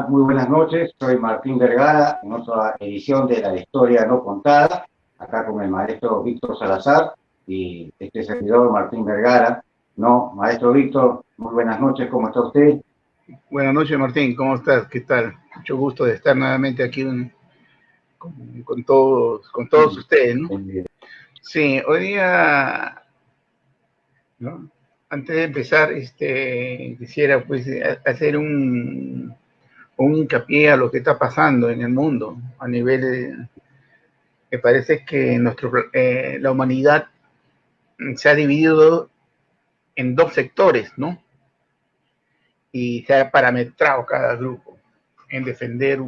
Muy buenas noches. Soy Martín Vergara, en otra edición de La Historia No Contada, acá con el maestro Víctor Salazar y este servidor Martín Vergara. No, maestro Víctor, muy buenas noches, ¿cómo está usted? Buenas noches, Martín, ¿cómo estás? ¿Qué tal? Mucho gusto de estar nuevamente aquí con todos ustedes, ¿no? Sí, hoy día, ¿no? Antes de empezar, quisiera pues hacer un hincapié a lo que está pasando en el mundo a nivel me parece que la humanidad se ha dividido en dos sectores, ¿no? Y se ha parametrado cada grupo en defender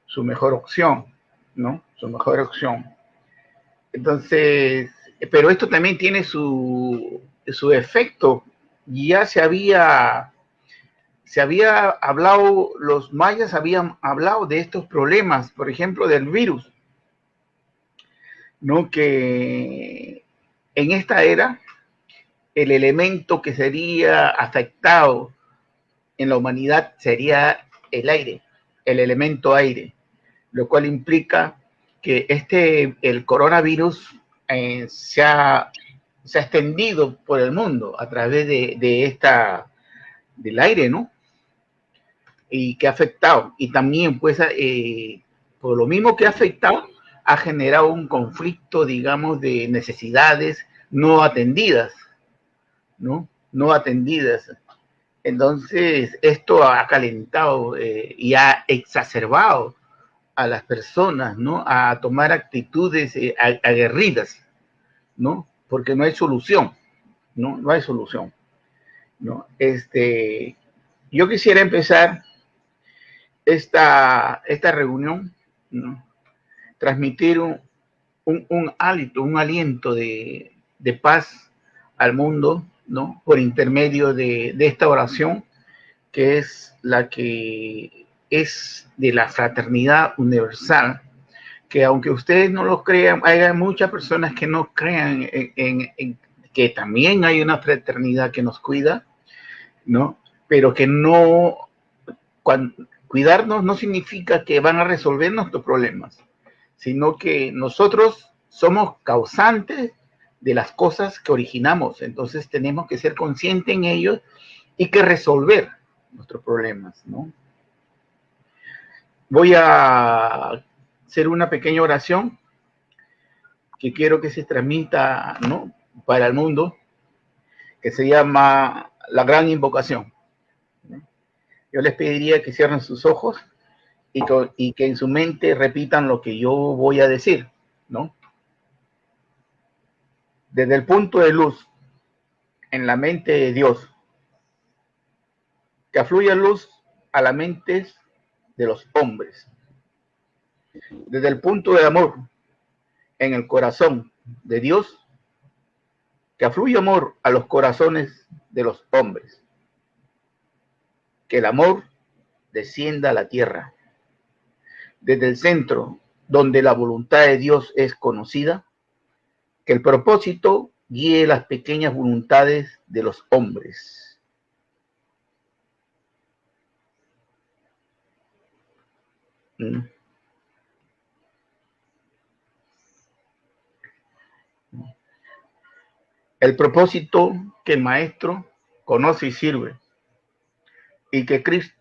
su mejor opción, ¿no? Su mejor opción. Entonces, pero esto también tiene su efecto. Ya se había hablado, los mayas habían hablado de estos problemas, por ejemplo, del virus, ¿no? Que en esta era, el elemento que sería afectado en la humanidad sería el aire, el elemento aire, lo cual implica que el coronavirus se ha extendido por el mundo a través del aire, ¿no? Y que ha afectado, y también pues por lo mismo que ha afectado, ha generado un conflicto, digamos, de necesidades no atendidas, ¿no? No atendidas. Entonces, esto ha calentado y ha exacerbado a las personas, ¿no? A tomar actitudes aguerridas, ¿no? Porque no hay solución, ¿no? No hay solución, ¿no? Yo quisiera empezar esta reunión, ¿no? Transmitir un hálito, un aliento de paz al mundo, ¿no? Por intermedio de esta oración, que es la que es de la fraternidad universal, que aunque ustedes no lo crean, hay muchas personas que no crean en que también hay una fraternidad que nos cuida, ¿no? Pero que no, cuidarnos no significa que van a resolver nuestros problemas, sino que nosotros somos causantes de las cosas que originamos. Entonces tenemos que ser conscientes en ellos y que resolver nuestros problemas, ¿no? Voy a hacer una pequeña oración que quiero que se transmita, ¿no? Para el mundo, que se llama la gran invocación. Yo les pediría que cierren sus ojos y que en su mente repitan lo que yo voy a decir, ¿no? Desde el punto de luz en la mente de Dios, que afluya luz a las mentes de los hombres. Desde el punto de amor en el corazón de Dios, que afluya amor a los corazones de los hombres. Que el amor descienda a la tierra. Desde el centro, donde la voluntad de Dios es conocida, que el propósito guíe las pequeñas voluntades de los hombres. El propósito que el maestro conoce y sirve, y que Cristo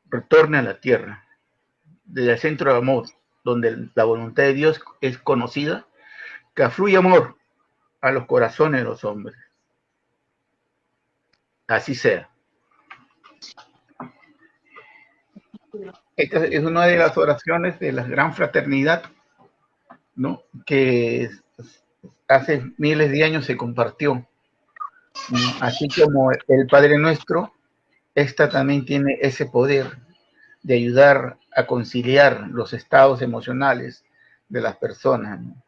retorne a la tierra, desde el centro de amor, donde la voluntad de Dios es conocida, que afluye amor a los corazones de los hombres. Así sea. Esta es una de las oraciones de la gran fraternidad, ¿no? Que hace miles de años se compartió, ¿no? Así como el Padre Nuestro, esta también tiene ese poder de ayudar a conciliar los estados emocionales de las personas, ¿no?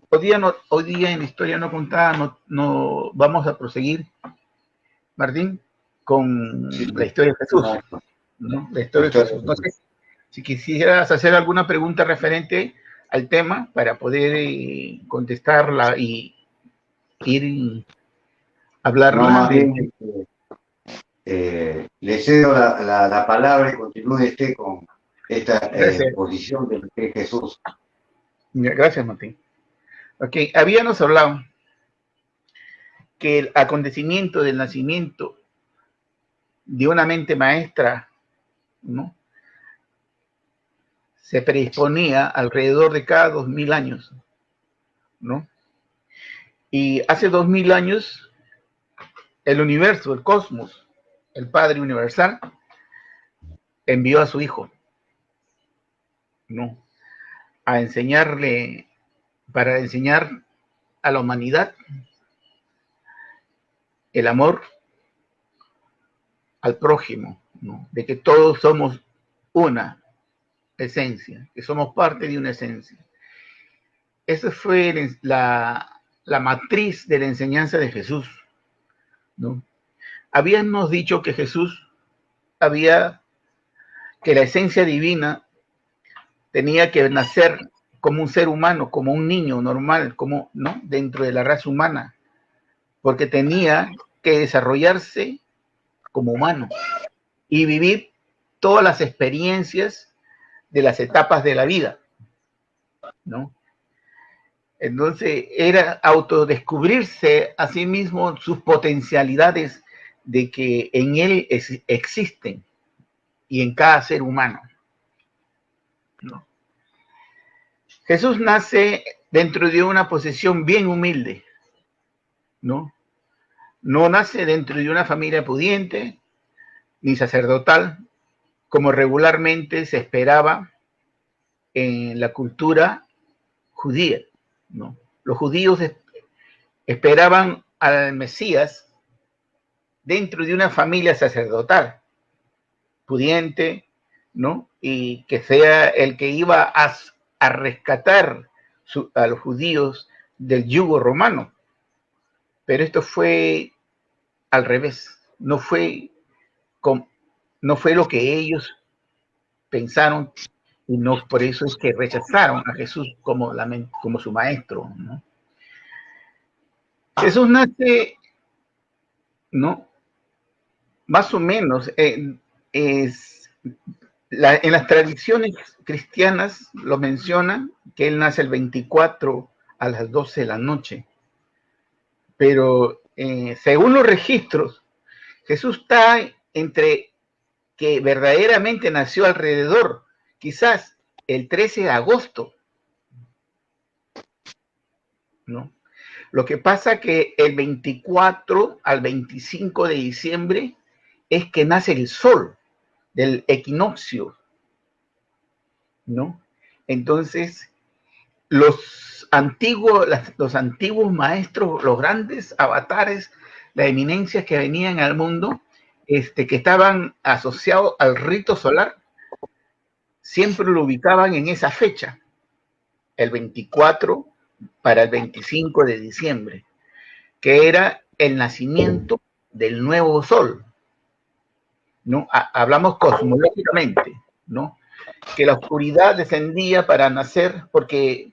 Hoy día en la historia no contada no vamos a proseguir, Martín, con la historia de Jesús, ¿no? La historia de Jesús. No sé si quisieras hacer alguna pregunta referente al tema para poder contestarla y ir hablarla. No, más bien, le cedo la palabra y continúe usted con esta exposición de lo que es Jesús. Gracias, Martín. Ok, habíamos hablado que el acontecimiento del nacimiento de una mente maestra, ¿no?, se predisponía alrededor de cada 2000 años, ¿no? Y hace 2000 años, el universo, el cosmos, el Padre Universal, envió a su Hijo, ¿no?, a enseñarle, para enseñar a la humanidad el amor al prójimo, ¿no?, de que todos somos una esencia, que somos parte de una esencia. Esa fue la matriz de la enseñanza de Jesús, ¿no? Habíamos dicho que Jesús que la esencia divina tenía que nacer como un ser humano, como un niño normal, como, ¿no?, dentro de la raza humana, porque tenía que desarrollarse como humano y vivir todas las experiencias de las etapas de la vida, ¿no? Entonces era autodescubrirse a sí mismo sus potencialidades de que en él existen y en cada ser humano, ¿no? Jesús nace dentro de una posición bien humilde, ¿no? No nace dentro de una familia pudiente ni sacerdotal, como regularmente se esperaba en la cultura judía, ¿no? Los judíos esperaban al Mesías dentro de una familia sacerdotal, pudiente, ¿no?, y que sea el que iba a rescatar a los judíos del yugo romano. Pero esto fue al revés, no fue lo que ellos pensaron, y no, por eso es que rechazaron a Jesús como su maestro, ¿no? Jesús nace, ¿no?, más o menos, en las tradiciones cristianas lo mencionan, que él nace el 24 a las 12 de la noche, pero según los registros, Jesús está entre que verdaderamente nació alrededor, quizás el 13 de agosto, ¿no? Lo que pasa que el 24 al 25 de diciembre es que nace el sol del equinoccio, ¿no? Entonces, los antiguos maestros, los grandes avatares, las eminencias que venían al mundo, que estaban asociados al rito solar, siempre lo ubicaban en esa fecha, el 24 para el 25 de diciembre, que era el nacimiento del nuevo sol, ¿no? Hablamos cosmológicamente, ¿no?, que la oscuridad descendía para nacer, porque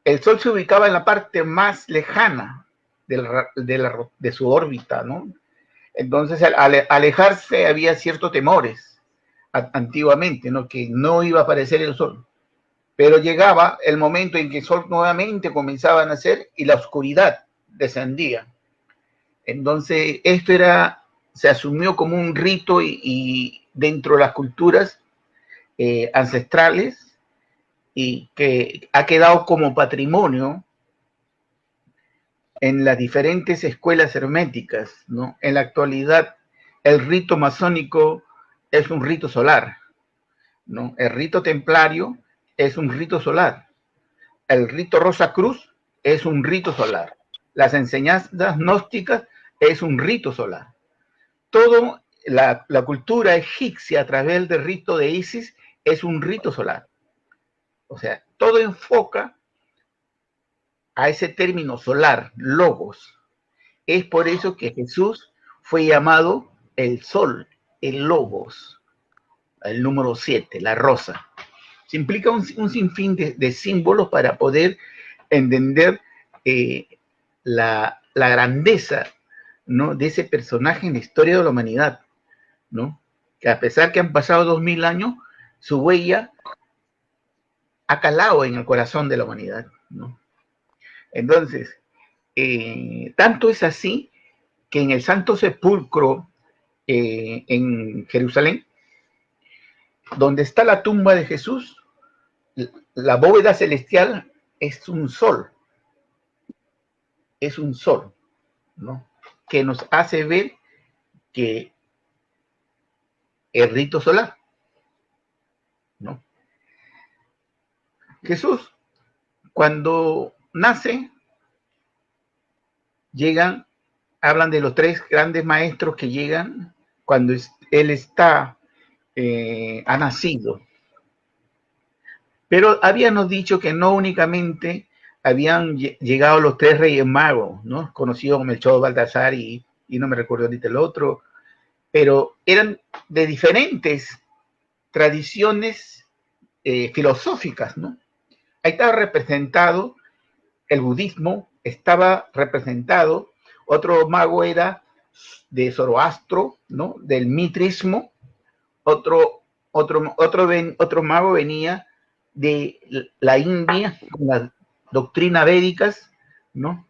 el sol se ubicaba en la parte más lejana de su órbita, ¿no? Entonces, al alejarse había ciertos temores antiguamente, ¿no?, que no iba a aparecer el sol. Pero llegaba el momento en que el sol nuevamente comenzaba a nacer y la oscuridad descendía. Entonces, esto se asumió como un rito y dentro de las culturas ancestrales, y que ha quedado como patrimonio en las diferentes escuelas herméticas, ¿no? En la actualidad, el rito masónico es un rito solar, ¿no? El rito templario es un rito solar. El rito Rosacruz es un rito solar. Las enseñanzas gnósticas es un rito solar. Todo la cultura egipcia a través del rito de Isis es un rito solar. O sea, todo enfoca a ese término solar, logos. Es por eso que Jesús fue llamado el sol, el logos, el número 7, la rosa. Se implica un sinfín de símbolos para poder entender la grandeza, ¿no?, de ese personaje en la historia de la humanidad, ¿no? Que a pesar que han pasado 2000 años, su huella ha calado en el corazón de la humanidad, ¿no? Entonces, tanto es así que en el Santo Sepulcro en Jerusalén, donde está la tumba de Jesús, la bóveda celestial es un sol, ¿no? Que nos hace ver que el rito solar, ¿no? Jesús, cuando nace, hablan de los tres grandes maestros que llegan cuando él ha nacido. Pero habíamos dicho que no únicamente habían llegado los tres reyes magos, ¿no? Conocidos como Melchor, Baltasar y no me recuerdo ahorita el otro, pero eran de diferentes tradiciones filosóficas, ¿no? Ahí estaba representado el budismo, estaba representado, otro mago era de Zoroastro, ¿no? Del mitrismo, otro mago venía de la India, con las doctrinas védicas, ¿no?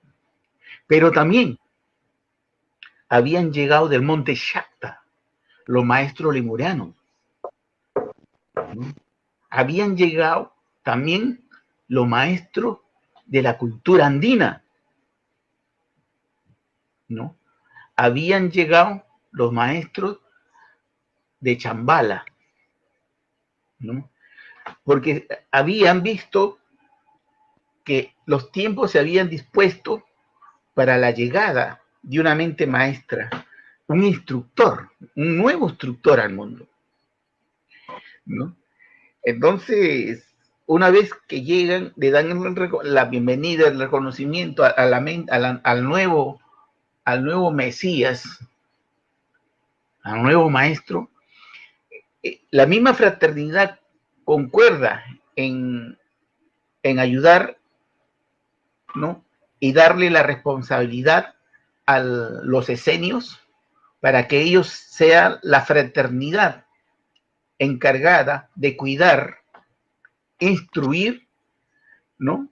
Pero también habían llegado del monte Shakta, los maestros lemurianos, ¿no? Habían llegado también los maestros de la cultura andina, ¿no? Habían llegado los maestros de Chambala, ¿no? Porque habían visto que los tiempos se habían dispuesto para la llegada de una mente maestra, un instructor, un nuevo instructor al mundo, ¿no? Entonces, una vez que llegan, le dan la bienvenida, el reconocimiento al nuevo Mesías, al nuevo maestro. La misma fraternidad concuerda en ayudar, ¿no? Y darle la responsabilidad a los esenios para que ellos sean la fraternidad encargada de cuidar, instruir, ¿no?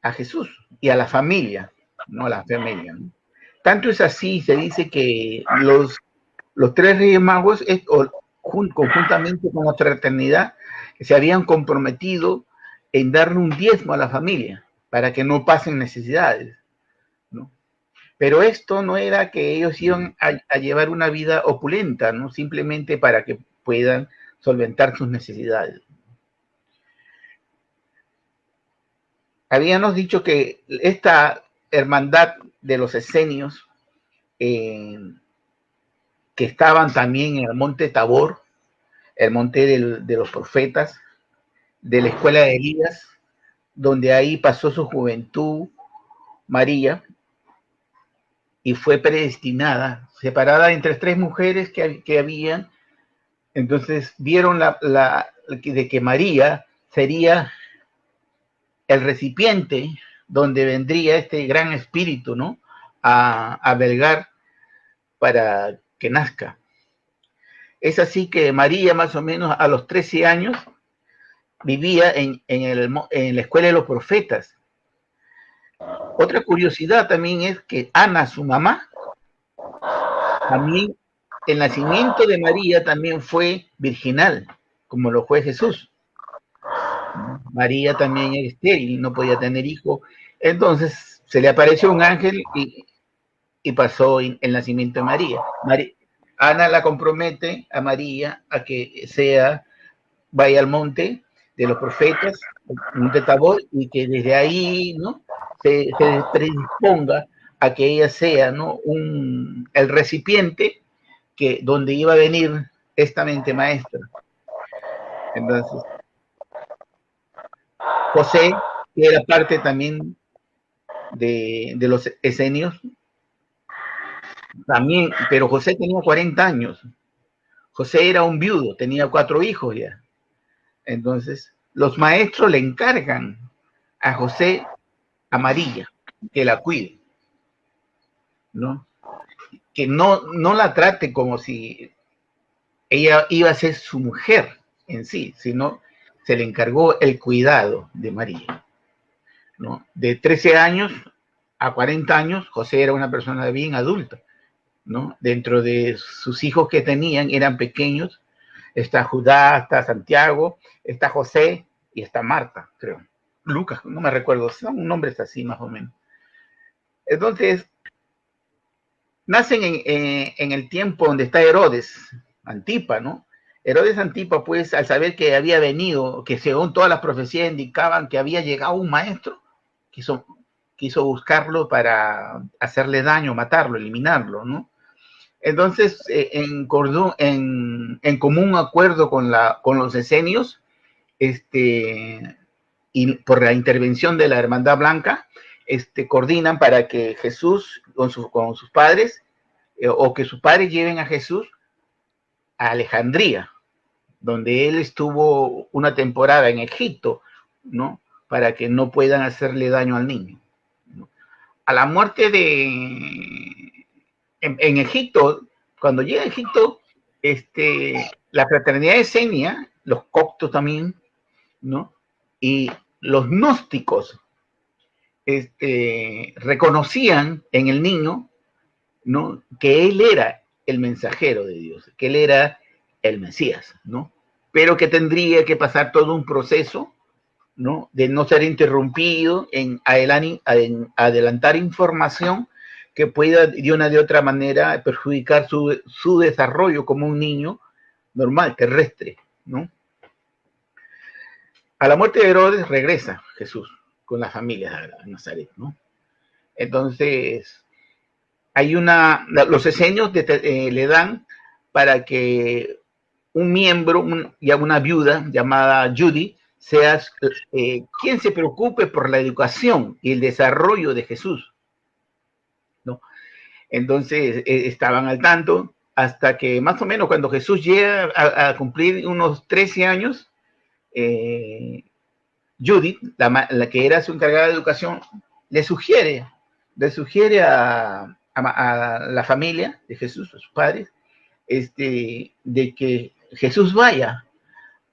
A Jesús y a la familia, ¿no? A la familia, ¿no? Tanto es así, se dice que los tres reyes magos, conjuntamente con la fraternidad, se habían comprometido en darle un diezmo a la familia para que no pasen necesidades, ¿no? Pero esto no era que ellos iban a llevar una vida opulenta, ¿no? Simplemente para que puedan solventar sus necesidades. Habíamos dicho que esta hermandad de los esenios, que estaban también en el monte Tabor, el monte de los profetas, de la escuela de Elías, donde ahí pasó su juventud María, y fue predestinada, separada entre tres mujeres que habían. Entonces vieron de que María sería el recipiente donde vendría este gran espíritu, ¿no? A albergar para que nazca. Es así que María, más o menos a los 13 años, vivía en la escuela de los profetas. Otra curiosidad también es que Ana, su mamá, también el nacimiento de María también fue virginal, como lo fue Jesús. María también era estéril, no podía tener hijo. Entonces se le apareció un ángel y pasó el nacimiento de María. Ana la compromete a María a que vaya al monte de los profetas, monte Tabor, y que desde ahí, ¿no? se predisponga a que ella sea, ¿no? el recipiente donde iba a venir esta mente maestra. Entonces, José, que era parte también de los esenios, también, pero José tenía 40 años. José era un viudo, tenía 4 hijos ya. Entonces, los maestros le encargan a José, a María, que la cuide, ¿no? Que no la trate como si ella iba a ser su mujer en sí, sino se le encargó el cuidado de María, ¿no? De 13 años a 40 años, José era una persona bien adulta, ¿no? Dentro de sus hijos que tenían, eran pequeños, está Judá, está Santiago, está José y está Marta, creo. Lucas, no me recuerdo, son nombres así más o menos. Entonces, nacen en el tiempo donde está Herodes, Antipa, ¿no? Herodes Antipa, pues, al saber que había venido, que según todas las profecías indicaban que había llegado un maestro, quiso buscarlo para hacerle daño, matarlo, eliminarlo, ¿no? Entonces, en común acuerdo con los esenios, y por la intervención de la Hermandad Blanca, coordinan para que Jesús con sus padres, o que sus padres lleven a Jesús a Alejandría, donde él estuvo una temporada en Egipto, ¿no? Para que no puedan hacerle daño al niño, ¿no? A la muerte en Egipto, cuando llega a Egipto, la fraternidad esenia, los coptos también, ¿no? Y los gnósticos reconocían en el niño, ¿no? Que él era el mensajero de Dios, que él era el Mesías, ¿no? Pero que tendría que pasar todo un proceso, ¿no? De no ser interrumpido en adelantar información que pueda de una de otra manera perjudicar su desarrollo como un niño normal, terrestre, ¿no? A la muerte de Herodes regresa Jesús con la familia a Nazaret, ¿no? Entonces, los esenios le dan para que un miembro, una viuda llamada Judy, sea quien se preocupe por la educación y el desarrollo de Jesús, ¿no? Entonces, estaban al tanto hasta que más o menos cuando Jesús llega a cumplir unos 13 años, Judith, la que era su encargada de educación, le sugiere a la familia de Jesús, a sus padres, de que Jesús vaya,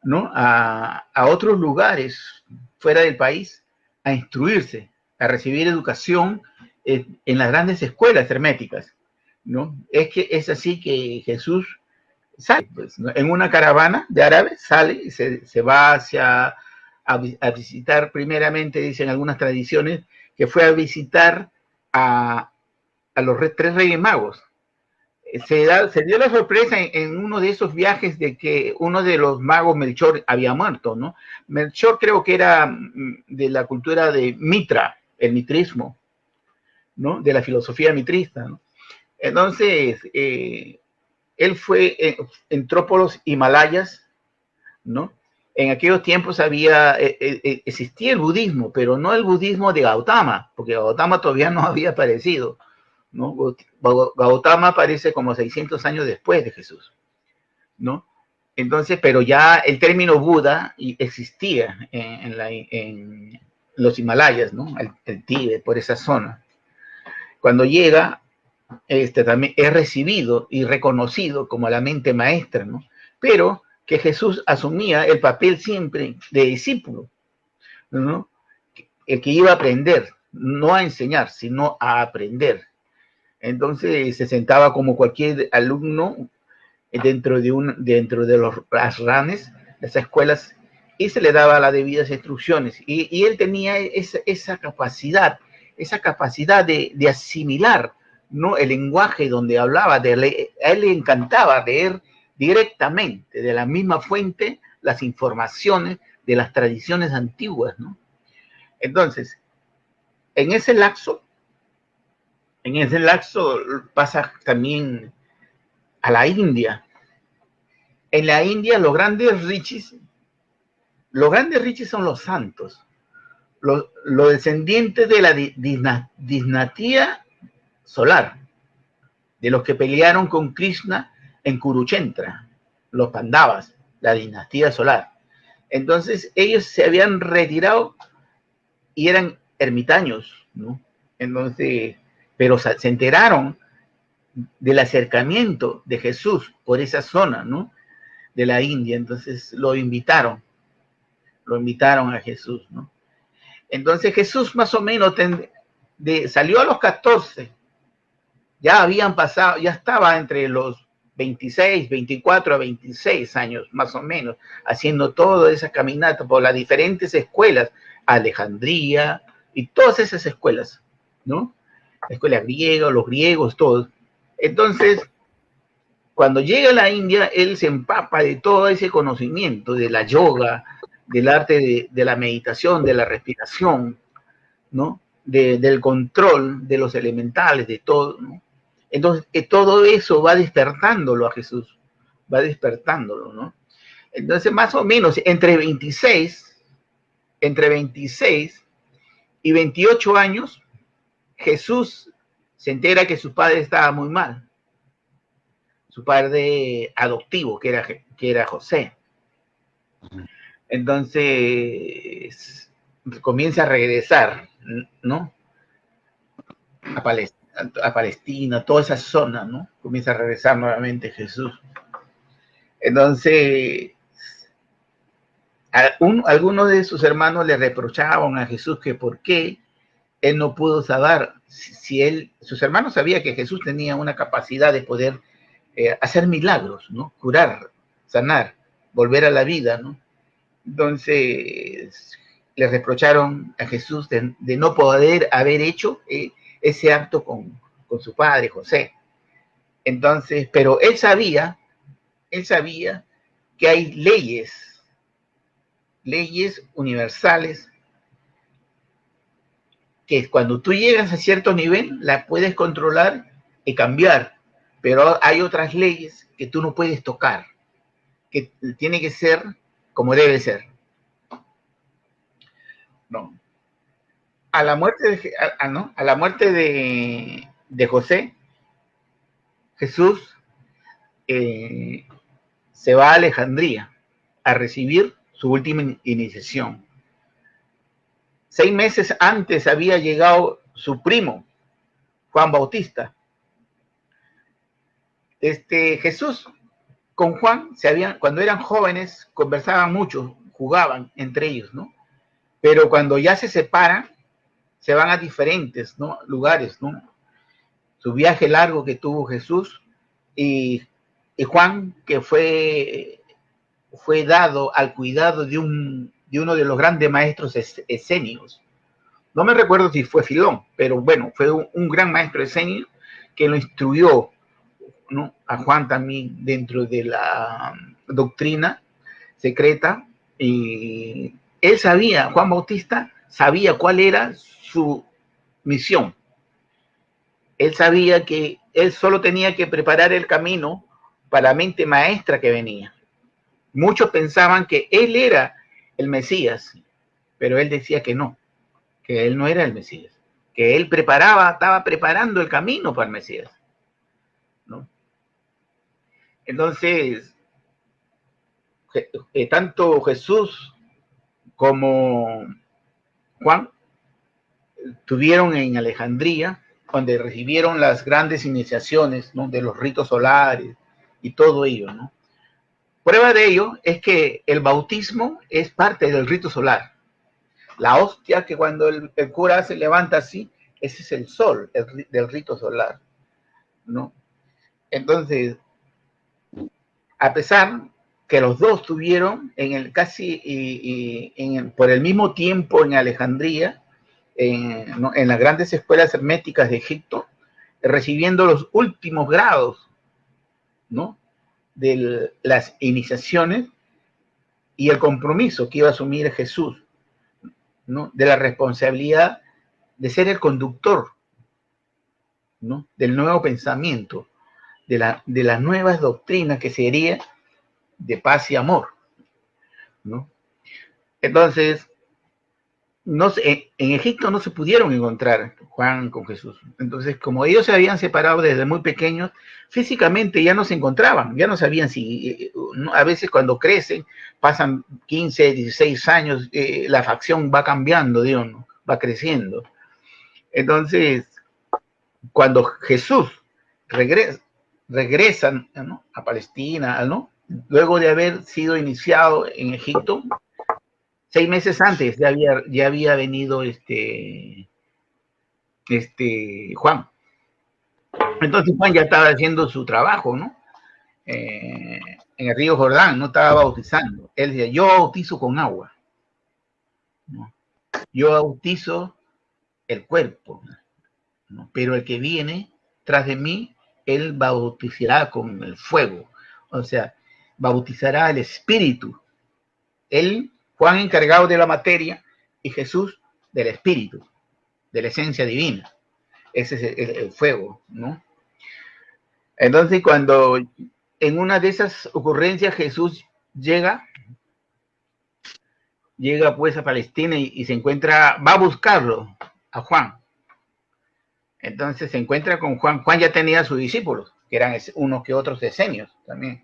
¿no? a otros lugares fuera del país a instruirse, a recibir educación en las grandes escuelas herméticas, ¿no? Es así que Jesús sale, pues, ¿no? En una caravana de árabes, sale y se va a visitar, primeramente, dicen algunas tradiciones, que fue a visitar a los tres reyes magos. Se dio la sorpresa en uno de esos viajes de que uno de los magos, Melchor, había muerto, ¿no? Melchor creo que era de la cultura de Mitra, el mitrismo, ¿no? De la filosofía mitrista, ¿no? Entonces, él entró por los Himalayas, ¿no? En aquellos tiempos existía el budismo, pero no el budismo de Gautama, porque Gautama todavía no había aparecido, ¿no? Gautama aparece como 600 años después de Jesús, ¿no? Entonces, pero ya el término Buda existía en los Himalayas, ¿no? El Tíbet, por esa zona. Cuando llega, también es recibido y reconocido como la mente maestra, ¿no? Pero que Jesús asumía el papel siempre de discípulo, ¿no? El que iba a aprender, no a enseñar, sino a aprender. Entonces se sentaba como cualquier alumno dentro de los ashrames, las escuelas, y se le daba las debidas instrucciones. Y él tenía esa capacidad de asimilar, ¿no? El lenguaje donde hablaba, a él le encantaba leer directamente de la misma fuente las informaciones de las tradiciones antiguas, ¿no? Entonces, en ese lapso pasa también a la India. En la India los grandes richis son los santos, los descendientes de la dinastía solar, de los que pelearon con Krishna en Kurukshetra, los Pandavas, la dinastía solar. Entonces ellos se habían retirado y eran ermitaños, ¿no? Entonces, pero se enteraron del acercamiento de Jesús por esa zona, ¿no? de la India, entonces lo invitaron a Jesús, ¿no? Entonces Jesús más o menos salió a los 14, ya habían pasado, ya estaba entre los 26, 24 a 26 años, más o menos, haciendo toda esa caminata por las diferentes escuelas, Alejandría y todas esas escuelas, ¿no? La escuela griega, los griegos, todos. Entonces, cuando llega a la India, él se empapa de todo ese conocimiento, de la yoga, del arte de la meditación, de la respiración, ¿no? Del control de los elementales, de todo, ¿no? Entonces, todo eso va despertándolo a Jesús, va despertándolo, ¿no? Entonces, más o menos, entre 26 y 28 años, Jesús se entera que su padre estaba muy mal, su padre adoptivo, que era José. Entonces, comienza a regresar, ¿no? A Palestina, toda esa zona, ¿no? Comienza a regresar nuevamente Jesús. Entonces, algunos de sus hermanos le reprochaban a Jesús que por qué él no pudo saber, sus hermanos sabían que Jesús tenía una capacidad de poder hacer milagros, ¿no? Curar, sanar, volver a la vida, ¿no? Entonces, le reprocharon a Jesús de no poder haber hecho ese acto con su padre, José. Entonces, pero él sabía que hay leyes universales que cuando tú llegas a cierto nivel la puedes controlar y cambiar, pero hay otras leyes que tú no puedes tocar, que tiene que ser como debe ser. No. A la muerte de José, Jesús se va a Alejandría a recibir su última iniciación. 6 meses antes había llegado su primo, Juan Bautista. Jesús con Juan cuando eran jóvenes, conversaban mucho, jugaban entre ellos, ¿no? Pero cuando ya se separan, se van a diferentes, ¿no? Lugares, ¿no? Su viaje largo que tuvo Jesús y Juan, que fue dado al cuidado de uno de los grandes maestros esenios. No me recuerdo si fue Filón, pero bueno, fue un gran maestro esenio que lo instruyó, ¿no? A Juan también dentro de la doctrina secreta, y él sabía, Juan Bautista sabía cuál era su misión. Él sabía que él solo tenía que preparar el camino para la mente maestra que venía. Muchos pensaban que él era el Mesías, pero él decía que no, que él no era el Mesías, que él estaba preparando el camino para el Mesías, ¿no? Entonces, tanto Jesús como Juan estuvieron en Alejandría, donde recibieron las grandes iniciaciones, ¿no? De los ritos solares y todo ello, ¿no? Prueba de ello es que el bautismo es parte del rito solar. La hostia que cuando el cura se levanta así, ese es el sol del rito solar, ¿no? Entonces, a pesar que los dos tuvieron por el mismo tiempo en Alejandría, en las grandes escuelas herméticas de Egipto, recibiendo los últimos grados, ¿no? De las iniciaciones y el compromiso que iba a asumir Jesús, ¿no? De la responsabilidad de ser el conductor, ¿no? Del nuevo pensamiento, de las nuevas doctrinas que sería de paz y amor, ¿no? Entonces, en Egipto no se pudieron encontrar Juan con Jesús. Entonces, como ellos se habían separado desde muy pequeños, físicamente ya no se encontraban, ya no sabían si, a veces cuando crecen, pasan 15, 16 años, la facción va cambiando, Dios, ¿no? Va creciendo. Entonces, cuando Jesús regresa, ¿no? A Palestina, ¿no? luego de haber sido iniciado en Egipto, 6 meses antes ya había venido Juan. Entonces Juan ya estaba haciendo su trabajo, ¿no? En el río Jordán, no estaba bautizando. Él decía, yo bautizo con agua, ¿no? Yo bautizo el cuerpo, ¿no? Pero el que viene tras de mí, él bautizará con el fuego, o sea, bautizará el espíritu. Él, Juan encargado de la materia y Jesús del espíritu, de la esencia divina. Ese es el fuego, ¿no? Entonces, cuando en una de esas ocurrencias Jesús llega pues a Palestina y se encuentra, va a buscarlo a Juan. Entonces se encuentra con Juan. Juan ya tenía a sus discípulos, que eran unos que otros decenios también.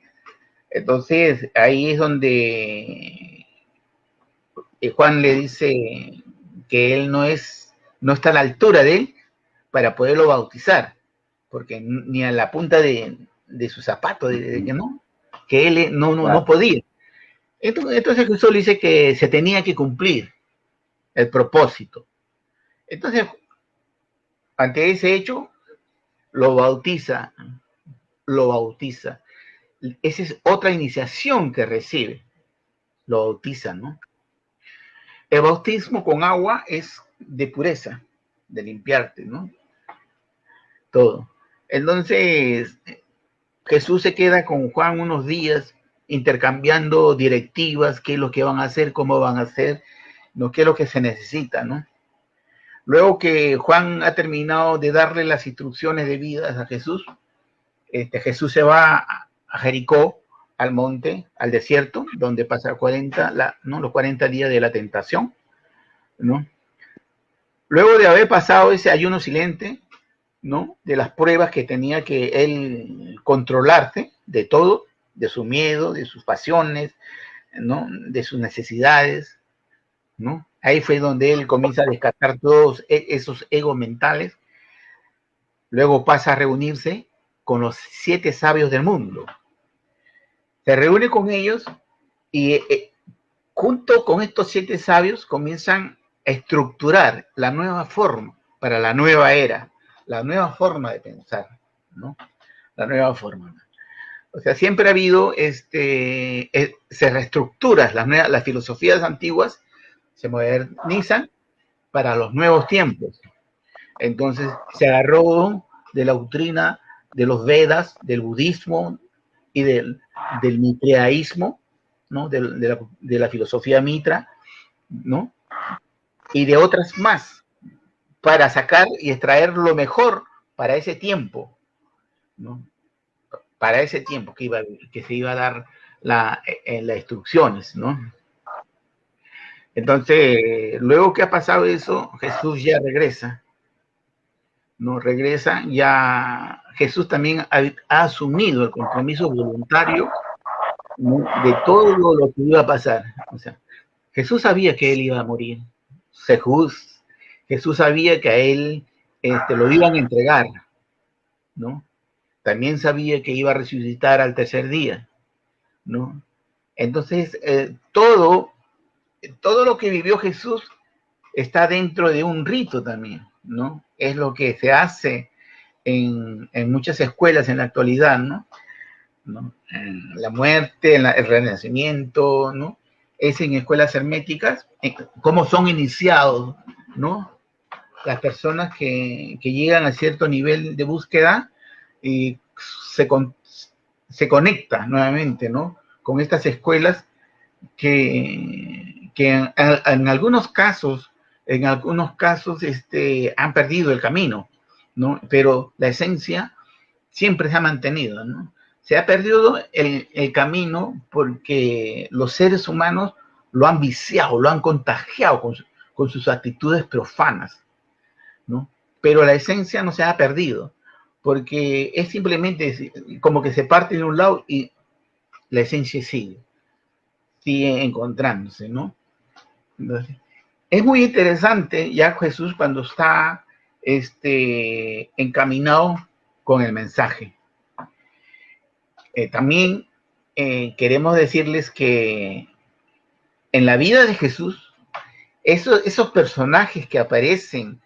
Entonces ahí es donde Juan le dice que él no está a la altura de él para poderlo bautizar, porque ni a la punta de su zapato, de que no, que él no podía. Entonces Jesús le dice que se tenía que cumplir el propósito. Entonces, ante ese hecho, lo bautiza. Esa es otra iniciación que recibe, lo bautiza, ¿no? El bautismo con agua es de pureza, de limpiarte, ¿no? Todo. Entonces, Jesús se queda con Juan unos días intercambiando directivas, qué es lo que van a hacer, cómo van a hacer, ¿no? Qué es lo que se necesita, ¿no? Luego que Juan ha terminado de darle las instrucciones debidas a Jesús, Jesús se va a Jericó, al monte, al desierto, donde pasa los 40 días de la tentación, ¿no? Luego de haber pasado ese ayuno silente, ¿no? De las pruebas que tenía que él controlarse de todo, de su miedo, de sus pasiones, ¿no? De sus necesidades, ¿no? Ahí fue donde él comienza a descartar todos esos egos mentales. Luego pasa a reunirse con los 7 sabios del mundo. Se reúne con ellos y junto con estos 7 sabios comienzan a estructurar la nueva forma para la nueva era, la nueva forma de pensar, ¿no? La nueva forma. O sea, siempre ha habido, se reestructuran las filosofías antiguas, se modernizan para los nuevos tiempos. Entonces se agarró de la doctrina de los Vedas, del budismo y del mitraísmo, ¿no? de la filosofía mitra, ¿no? Y de otras más, para sacar y extraer lo mejor para ese tiempo, ¿no? Para ese tiempo que se iba a dar las instrucciones, ¿no? Entonces, luego que ha pasado eso, Jesús ya regresa, ¿no? Regresa, ya Jesús también ha asumido el compromiso voluntario, ¿no? De todo lo que iba a pasar. O sea, Jesús sabía que él iba a morir. Jesús sabía que a él lo iban a entregar, ¿no? También sabía que iba a resucitar al tercer día, ¿no? Entonces, todo lo que vivió Jesús está dentro de un rito también, ¿no? Es lo que se hace en muchas escuelas en la actualidad, ¿no? En la muerte, el renacimiento, ¿no? Es en escuelas herméticas, cómo son iniciados, ¿no? Las personas que llegan a cierto nivel de búsqueda y se conecta nuevamente, ¿no? Con estas escuelas que en algunos casos han perdido el camino, ¿no? Pero la esencia siempre se ha mantenido, ¿no? Se ha perdido el camino porque los seres humanos lo han viciado, lo han contagiado con sus actitudes profanas, ¿no? Pero la esencia no se ha perdido, porque es simplemente como que se parte de un lado y la esencia sigue encontrándose, ¿no? Entonces, es muy interesante ya Jesús cuando está encaminado con el mensaje. También queremos decirles que en la vida de Jesús, esos personajes que aparecen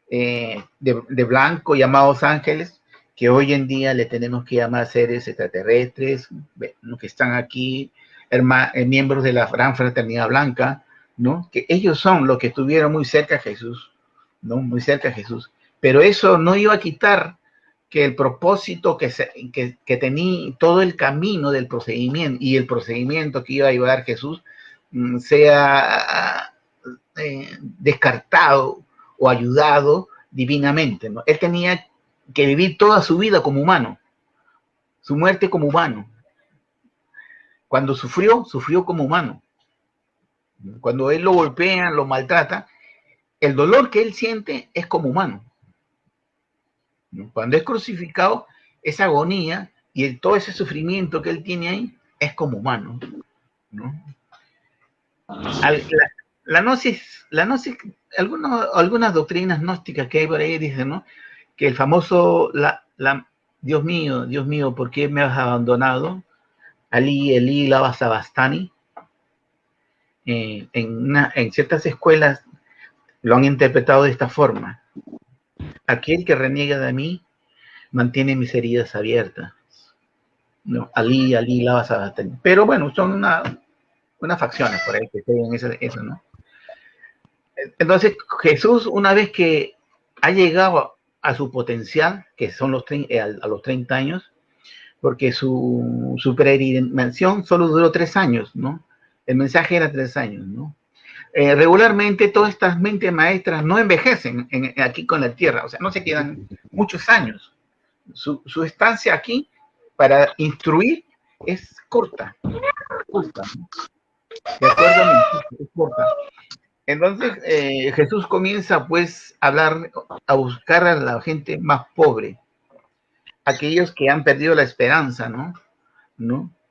de blanco, llamados ángeles, que hoy en día le tenemos que llamar seres extraterrestres, que están aquí, miembros de la gran fraternidad blanca, ¿no? Que ellos son los que estuvieron muy cerca a Jesús, ¿no? Muy cerca a Jesús. Pero eso no iba a quitar que el propósito que tenía, todo el camino del procedimiento y el procedimiento que iba a llevar Jesús sea descartado o ayudado divinamente, ¿no? Él tenía que vivir toda su vida como humano, su muerte como humano. Cuando sufrió como humano. Cuando él lo golpea, lo maltrata, el dolor que él siente es como humano. Cuando es crucificado, esa agonía y todo ese sufrimiento que él tiene ahí es como humano, ¿no? La gnosis, algunas doctrinas gnósticas que hay por ahí dicen, ¿no? Que el famoso, Dios mío, ¿por qué me has abandonado? Ali, Eli, lama sabachthani. En ciertas escuelas lo han interpretado de esta forma: aquel que reniega de mí mantiene mis heridas abiertas. No, Ali, lama sabachthani. Pero bueno, son unas facciones por ahí que tienen eso, ¿no? Entonces Jesús, una vez que ha llegado a su potencial, que son a los 30 años, porque su peregrinación solo duró 3 años, ¿no? El mensaje era 3 años, ¿no? Regularmente todas estas mentes maestras no envejecen aquí con la tierra, o sea, no se quedan muchos años. Su estancia aquí para instruir es corta, ¿no? De acuerdo a mí, es corta. Entonces Jesús comienza pues a buscar a la gente más pobre, aquellos que han perdido la esperanza, ¿no?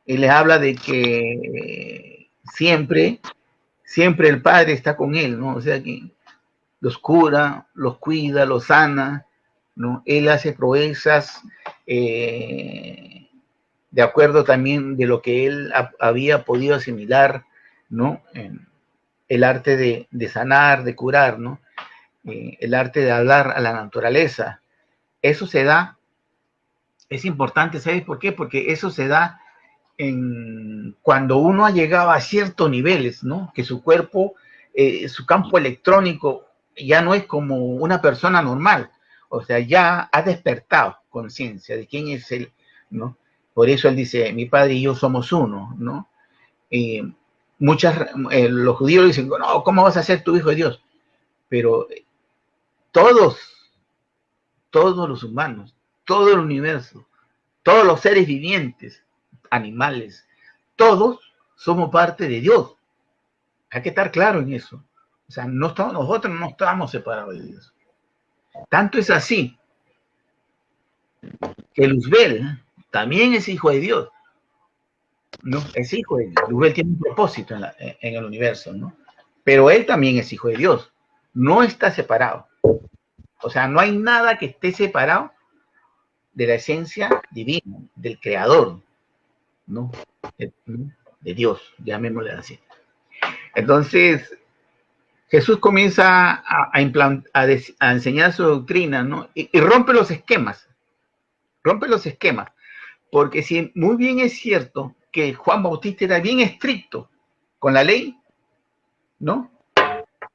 Y les habla de que siempre el Padre está con él, ¿no? O sea que los cura, los cuida, los sana, ¿no? Él hace proezas de acuerdo también de lo que él había podido asimilar, ¿no? El arte de sanar, de curar, ¿no? El arte de hablar a la naturaleza. Eso se da, es importante, ¿sabes por qué? Porque eso se da cuando uno ha llegado a ciertos niveles, ¿no? Que su cuerpo, su campo electrónico ya no es como una persona normal, o sea, ya ha despertado conciencia de quién es él, ¿no? Por eso él dice, mi padre y yo somos uno, ¿no? Los judíos dicen, no, ¿cómo vas a ser tu hijo de Dios? Pero todos los humanos, todo el universo, todos los seres vivientes, animales, todos somos parte de Dios. Hay que estar claro en eso. O sea, nosotros no estamos separados de Dios. Tanto es así que Luzbel también es hijo de Dios. ¿No? Es hijo de Dios. Luzbel tiene un propósito en el universo, ¿no? Pero él también es hijo de Dios. No está separado. O sea, no hay nada que esté separado de la esencia divina, del creador, ¿no? De Dios, llamémosle así. Entonces, Jesús comienza a enseñar su doctrina, ¿no? Y rompe los esquemas, porque si muy bien es cierto que Juan Bautista era bien estricto con la ley, ¿no?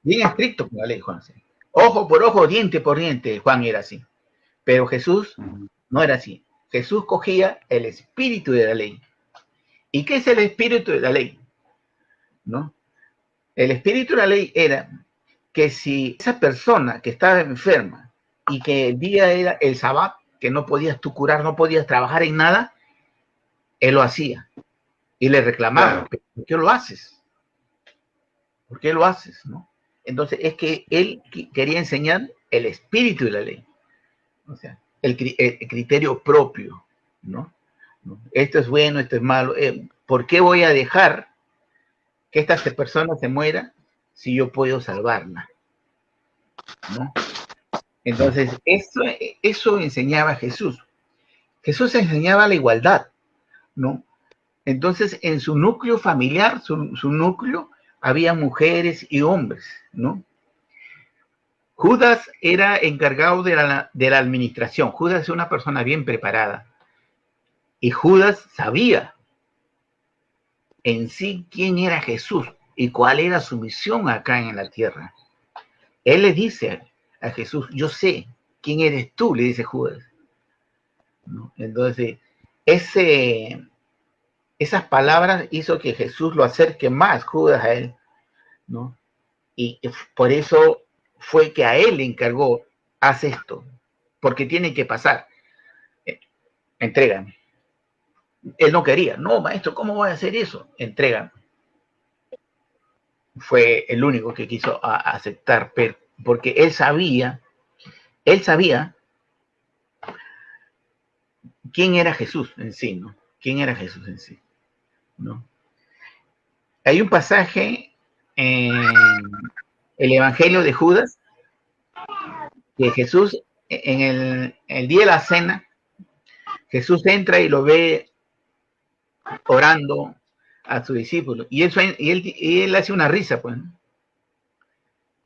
Bien estricto con la ley, Juan. Ojo por ojo, diente por diente, Juan era así. Pero Jesús no era así. Jesús cogía el espíritu de la ley. ¿Y qué es el espíritu de la ley? ¿No? El espíritu de la ley era que si esa persona que estaba enferma y que el día era el sabbat, que no podías tú curar, no podías trabajar en nada, él lo hacía. Y le reclamaba, claro. ¿Por qué lo haces? ¿Por qué lo haces? ¿No? Entonces es que él quería enseñar el espíritu de la ley. O sea, el criterio propio, ¿no? Esto es bueno, esto es malo. ¿Por qué voy a dejar que esta persona se muera si yo puedo salvarla? ¿No? Entonces, eso enseñaba Jesús. Jesús enseñaba la igualdad, ¿no? Entonces, en su núcleo familiar, su núcleo, había mujeres y hombres, ¿no? Judas era encargado de la administración. Judas es una persona bien preparada. Y Judas sabía en sí quién era Jesús y cuál era su misión acá en la tierra. Él le dice a Jesús, yo sé quién eres tú, le dice Judas, ¿no? Entonces, esas palabras hizo que Jesús lo acerque más, Judas, a él, ¿no? Y por eso fue que a él le encargó, haz esto, porque tiene que pasar, entrégame. Él no quería, no, maestro, ¿cómo voy a hacer eso? Entrégame. Fue el único que quiso aceptar, porque él sabía quién era Jesús en sí, ¿no? ¿Quién era Jesús en sí? ¿No? Hay un pasaje en el Evangelio de Judas que Jesús, en el día de la cena, Jesús entra y lo ve orando a su discípulo y él hace una risa, pues, ¿no?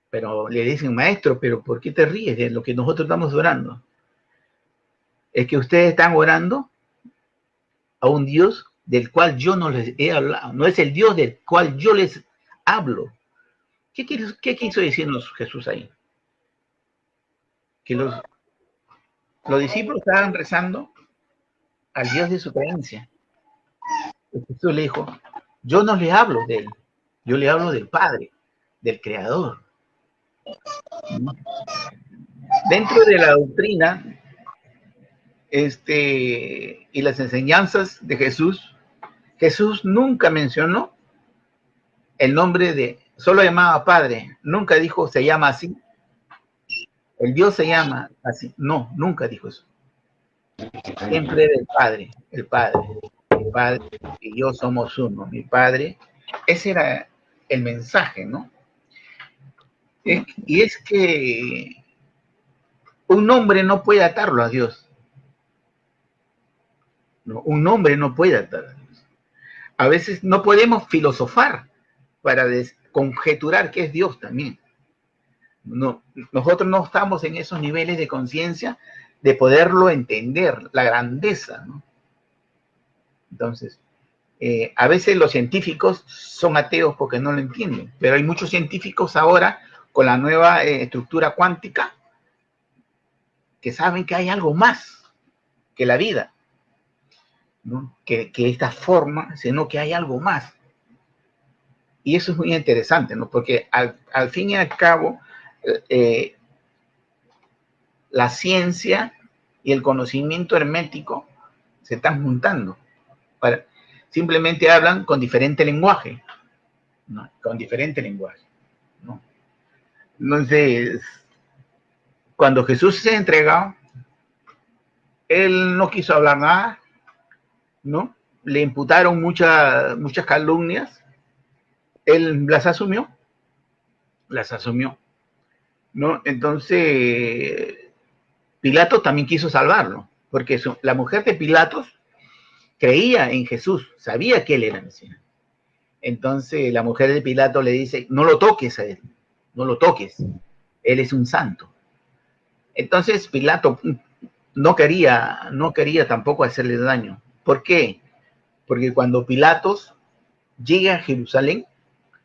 Pero le dicen, maestro, pero ¿por qué te ríes de lo que nosotros estamos orando? Es que ustedes están orando a un Dios del cual yo no les he hablado, no es el Dios del cual yo les hablo. ¿Qué quiso decirnos Jesús ahí? Que los discípulos estaban rezando al Dios de su creencia. Y Jesús le dijo, yo no les hablo de él, yo le hablo del Padre, del Creador. Dentro de la doctrina y las enseñanzas de Jesús, Jesús nunca mencionó el nombre solo llamaba Padre, nunca dijo se llama así, el Dios se llama así, no, nunca dijo eso. Siempre del Padre, el Padre y yo somos uno, mi Padre. Ese era el mensaje, ¿no? Y es que un hombre no puede atarlo a Dios. ¿No? Un hombre no puede atar a Dios. A veces no podemos filosofar para conjeturar qué es Dios también. No, nosotros no estamos en esos niveles de conciencia de poderlo entender, la grandeza, ¿no? Entonces, a veces los científicos son ateos porque no lo entienden, pero hay muchos científicos ahora con la nueva estructura cuántica que saben que hay algo más que la vida, ¿no? que esta forma, sino que hay algo más. Y eso es muy interesante, ¿no? Porque al fin y al cabo, la ciencia y el conocimiento hermético se están juntando. Simplemente hablan con diferente lenguaje, ¿no? Con diferente lenguaje, ¿no? Entonces, cuando Jesús se entregó, él no quiso hablar nada, ¿no? Le imputaron muchas calumnias, él las asumió, ¿no? Entonces, Pilato también quiso salvarlo, porque la mujer de Pilatos creía en Jesús, sabía que él era Mesías. Entonces la mujer de Pilato le dice, no lo toques a él, no lo toques, él es un santo. Entonces Pilato no quería tampoco hacerle daño. ¿Por qué? Porque cuando Pilatos llega a Jerusalén,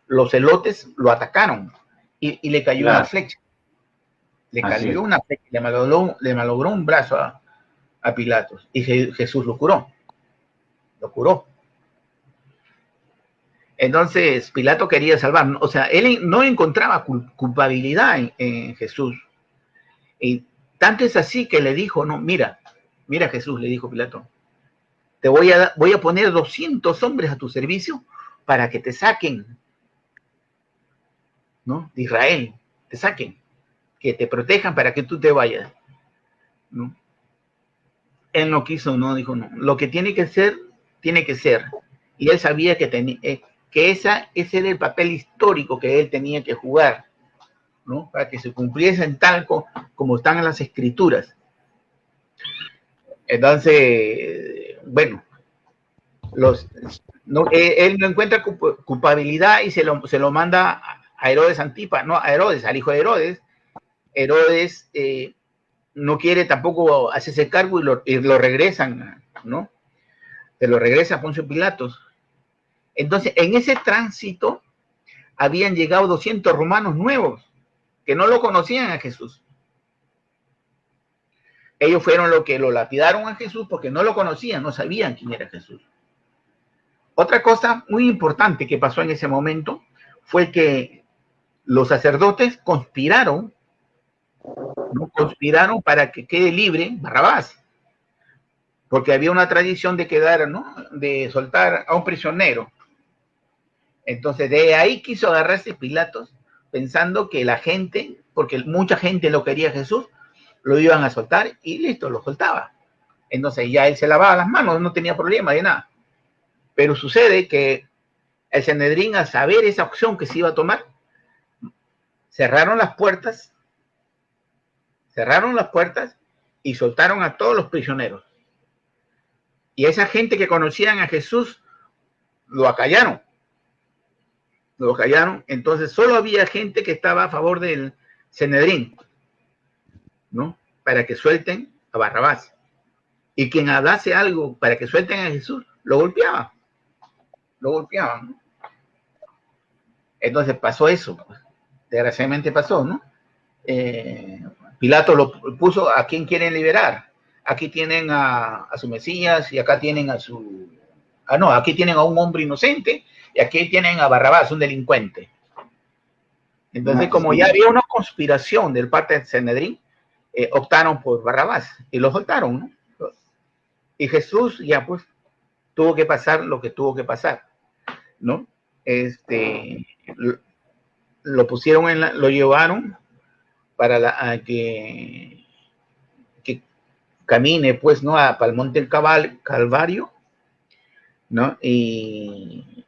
los celotes lo atacaron y le cayó una flecha. Le cayó una flecha, le malogró un brazo a Pilatos y Jesús lo curó. Entonces Pilato quería salvar, o sea, él no encontraba culpabilidad en Jesús. Y tanto es así que le dijo, no, mira Jesús, le dijo Pilato, te voy a poner 200 hombres a tu servicio para que te saquen, ¿no? De Israel, te saquen, que te protejan para que tú te vayas, ¿no? Él no quiso, no, dijo no, lo que tiene que ser, tiene que ser. Y él sabía que ese era el papel histórico que él tenía que jugar, ¿no? Para que se cumpliesen tal como están en las escrituras. Entonces, bueno, él no encuentra culpabilidad y se lo manda a Herodes Antipas, no, a Herodes, al hijo de Herodes. Herodes no quiere tampoco hacerse cargo y lo regresan, ¿no? Se lo regresa a Poncio Pilatos. Entonces, en ese tránsito habían llegado 200 romanos nuevos que no lo conocían a Jesús. Ellos fueron los que lo lapidaron a Jesús porque no lo conocían, no sabían quién era Jesús. Otra cosa muy importante que pasó en ese momento fue que los sacerdotes conspiraron para que quede libre Barrabás, porque había una tradición de quedar, ¿no? De soltar a un prisionero. Entonces de ahí quiso agarrarse Pilatos, pensando que la gente, porque mucha gente lo quería a Jesús, lo iban a soltar y listo, lo soltaba. Entonces ya él se lavaba las manos, no tenía problema de nada. Pero sucede que el Sanedrín, al saber esa opción que se iba a tomar, cerraron las puertas y soltaron a todos los prisioneros. Y esa gente que conocían a Jesús lo acallaron. Entonces solo había gente que estaba a favor del Sanedrín, ¿no? Para que suelten a Barrabás. Y quien hablase algo para que suelten a Jesús, lo golpeaban, ¿no? Entonces pasó eso, pues. Desgraciadamente pasó, ¿no? Pilato lo puso a quien quieren liberar. Aquí tienen a su Mesías y acá tienen a su... aquí tienen a un hombre inocente y aquí tienen a Barrabás, un delincuente. Entonces, como ya había una conspiración del parte del Sanedrín, optaron por Barrabás y lo soltaron, ¿no? Y Jesús ya pues tuvo que pasar lo que tuvo que pasar, ¿no? Lo pusieron lo llevaron para que camine pues, ¿no? Para el monte del Calvario, ¿no? Y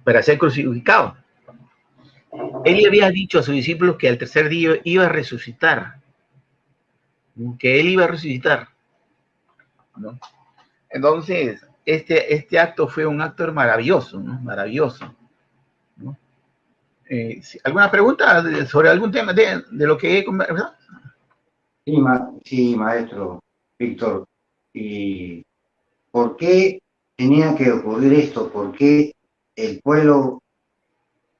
para ser crucificado. Él le había dicho a sus discípulos que al tercer día iba a resucitar, ¿no? Que él iba a resucitar, ¿no? Entonces, este acto fue un acto maravilloso, ¿no? Maravilloso, ¿no? ¿Alguna pregunta sobre algún tema de lo que he conversado? Sí, maestro Víctor. ¿Y por qué tenía que ocurrir esto? ¿Por qué el pueblo,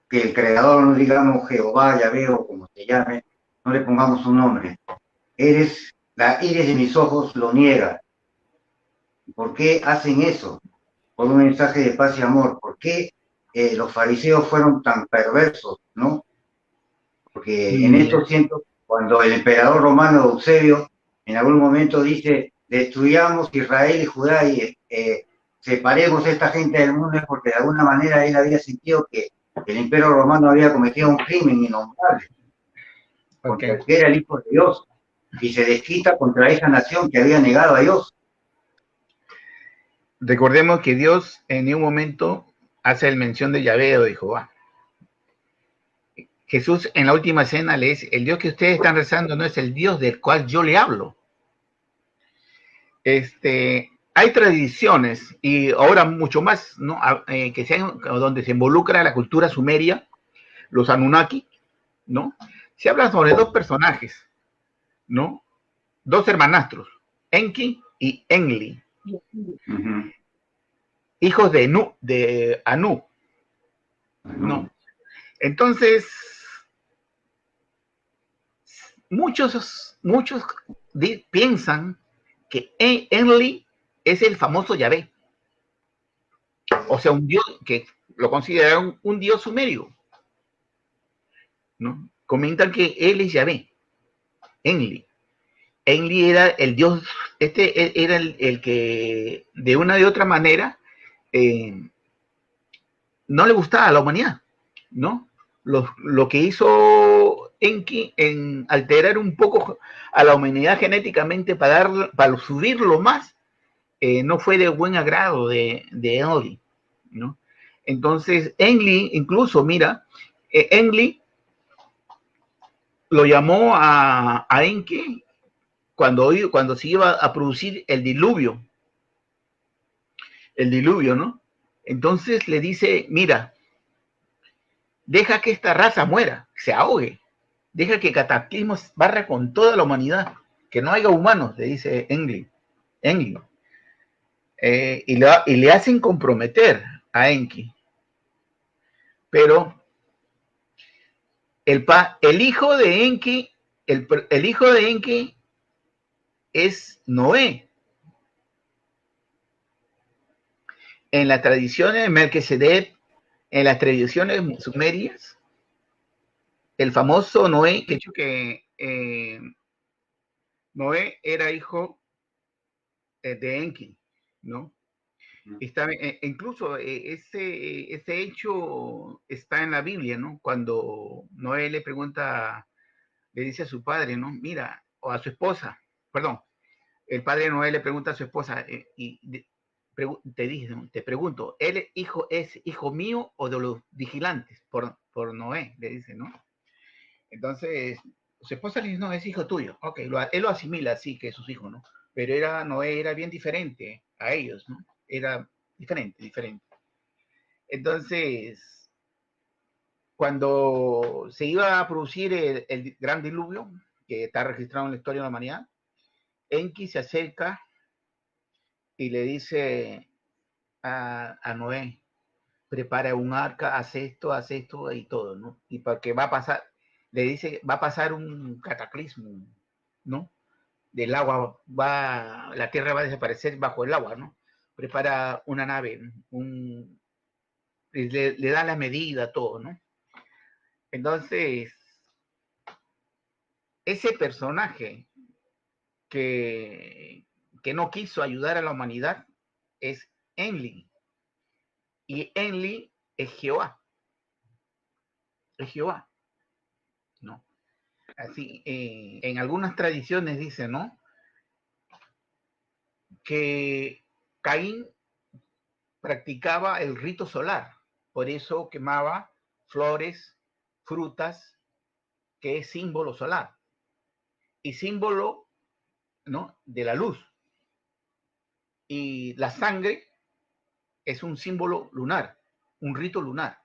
que el creador, no digamos Jehová, Yahvé o como se llame, no le pongamos un nombre? La iris de mis ojos lo niega. ¿Por qué hacen eso? Por un mensaje de paz y amor. ¿Por qué los fariseos fueron tan perversos, no? Porque en estos tiempos, cuando el emperador romano Eusebio en algún momento dice, destruyamos Israel y Judá y separemos a esta gente del mundo, es porque de alguna manera él había sentido que el imperio romano había cometido un crimen innombrable, porque era el hijo de Dios, y se desquita contra esa nación que había negado a Dios. Recordemos que Dios en ningún momento hace el mención de Yahvé o de Jehová. Jesús en la última cena le dice, el Dios que ustedes están rezando no es el Dios del cual yo le hablo. Hay tradiciones, y ahora mucho más, ¿no? Donde se involucra la cultura sumeria, los Anunnaki, ¿no? Se habla sobre dos personajes, ¿no? Dos hermanastros, Enki y Enli, hijos de Anu, ¿no? Entonces, muchos piensan que Enli es el famoso Yahvé, o sea, un dios que lo consideran un dios sumerio, ¿no? Comentan que él es Yahvé, Enli. Enli era el dios, era el que de una de otra manera no le gustaba a la humanidad, ¿no? Lo que hizo Enki en alterar un poco a la humanidad genéticamente para subirlo más, no fue de buen agrado de Enli, ¿no? Entonces, Enli, incluso, mira, Enli lo llamó a Enki cuando se iba a producir el diluvio. el diluvio, ¿no? Entonces le dice, mira, deja que esta raza muera, se ahogue, deja que cataclismo barra con toda la humanidad, que no haya humanos, le dice Enki. Y le hacen comprometer a Enki. Pero el hijo de Enki, el hijo de Enki es Noé. En las tradiciones de Melquisedec, en las tradiciones sumerias, el famoso Noé, que hecho que Noé era hijo de Enki, ¿no? Está, incluso ese hecho está en la Biblia, ¿no? Cuando Noé le pregunta, le dice a su padre, ¿no? Mira, o a su esposa, perdón, el padre de Noé le pregunta a su esposa, te pregunto, ¿él es hijo mío o de los vigilantes? Por Noé, le dice, ¿no? Entonces, su esposa le dice, no, es hijo tuyo. Ok, él lo asimila así, que es su hijo, ¿no? Pero Noé era bien diferente a ellos, ¿no? Era diferente. Entonces, cuando se iba a producir el gran diluvio, que está registrado en la historia de la humanidad, Enki se acerca y le dice a Noé, prepara un arca, hace esto y todo, ¿no? Y porque va a pasar, le dice, va a pasar un cataclismo, ¿no? Del agua, la tierra va a desaparecer bajo el agua, ¿no? Prepara una nave, le da la medida, todo, ¿no? Entonces, ese personaje que no quiso ayudar a la humanidad es Enlil. Y Enlil es Jehová. Es Jehová, ¿no? Así, en algunas tradiciones dice, ¿no? Que Caín practicaba el rito solar, por eso quemaba flores, frutas, que es símbolo solar y símbolo, ¿no? De la luz. Y la sangre es un símbolo lunar, un rito lunar,